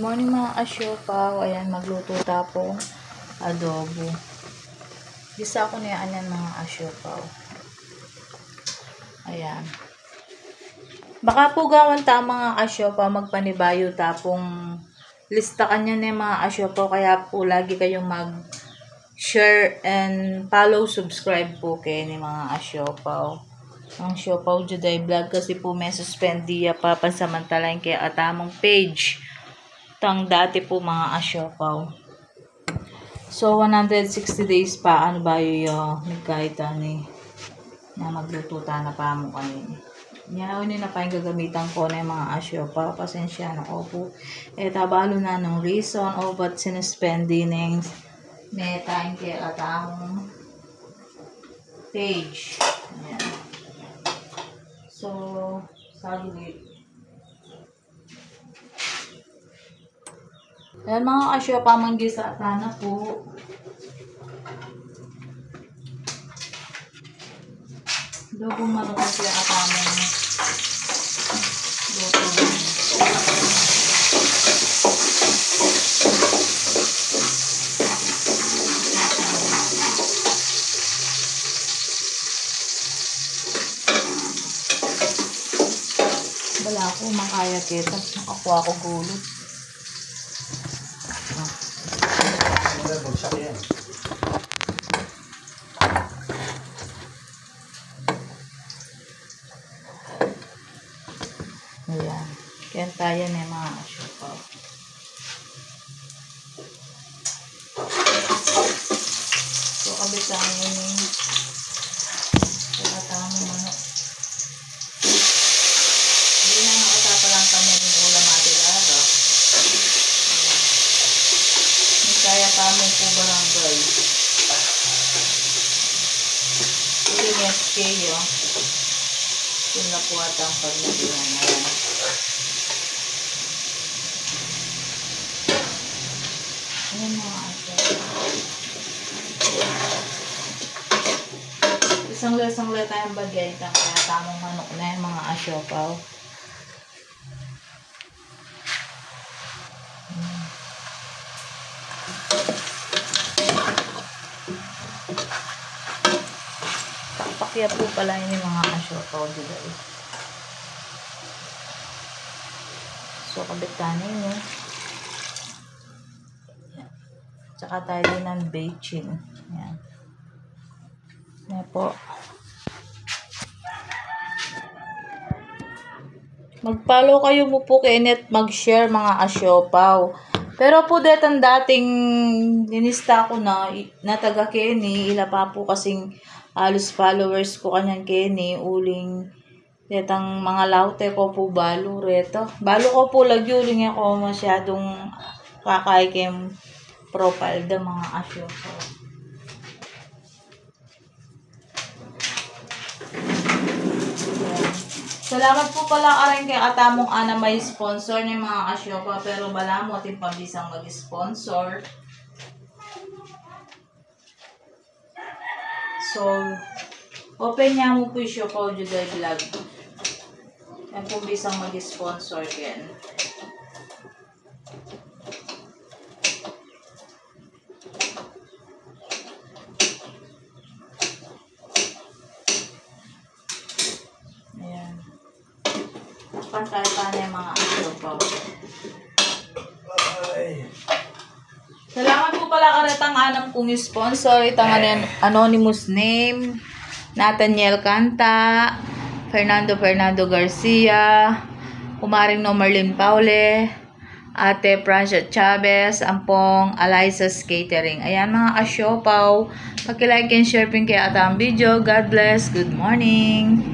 morning mga asyopaw. Ayan, magluto tapong adobo. Gisa ko na yan mga asyopaw. Ayan. Baka po gawan ta mga asyopaw magpanibayo tapong lista kanya na mga asyopaw. Kaya po lagi kayong mag-share and follow, subscribe po kayo ni mga asyopaw. Ang siopaw juday vlog kasi po may suspend diya pa pansamantalain kaya atamong page tang dati po mga asyopaw. So 160 days pa ano ba yung nagkaita ni na magluto ta na pa mo kanini. Yan na pa yung gagamitan ko na yung mga asyopaw. Pasensya na ko po. Tabalo na ng reason o ba't sinuspending may time kaya atamong page. Ayan. So, saglit. Ayan mga asyopaw, manggisa na po. Dobo marunong siya atamang luto. Wala ko makaya kita. Nakakuha ko gulot. Bagsak yan. Ayan. Kaya tayo na mga asyopaw. So, kabitaan mo yung katama mo. Hindi na nakatapalang kami yung ulam natin araw. May kaya kami po barangay. Ito yung SK yun. Yung napuwatang paglabihan. Ayan. Ayan mga asyopaw. Isang lang tayong bagay kaya tamang manok na yung mga asyopaw. Pakya po pala yun yung mga asyopaw dito. So, kabitanin yun. Tsaka tayo din ng bacon. Ayan. Ayan po. Mag-follow kayo po kay Net, mag-share mga asyopaw. Pero po detang dating linista ko na taga Kenny, ila pa po kasing halos followers ko kanyan Kenny, uling detang mga laute ko po balo reto. Balo ko po lagyuling ako masyadong kakaikim profile da mga asyopaw. Salamat po pala ka rin kay atamong ana may sponsor ng mga asyopaw pero bala mo ating pambisang mag-sponsor. So, open niya mo po yung siopaw juday vlog. Yan po bisang mag-sponsor yan. Pantay pa na yung mga asyopaw. Salamat po pala karetang anam kong sponsor. Itang anonymous name. Nathaniel Canta. Fernando Garcia. Kumaring no Marlene Paule. Ate Francia Chavez. Ampong Eliza's Catering. Ayan mga asyopaw. Paki-like and share pin kay atang video. God bless. Good morning.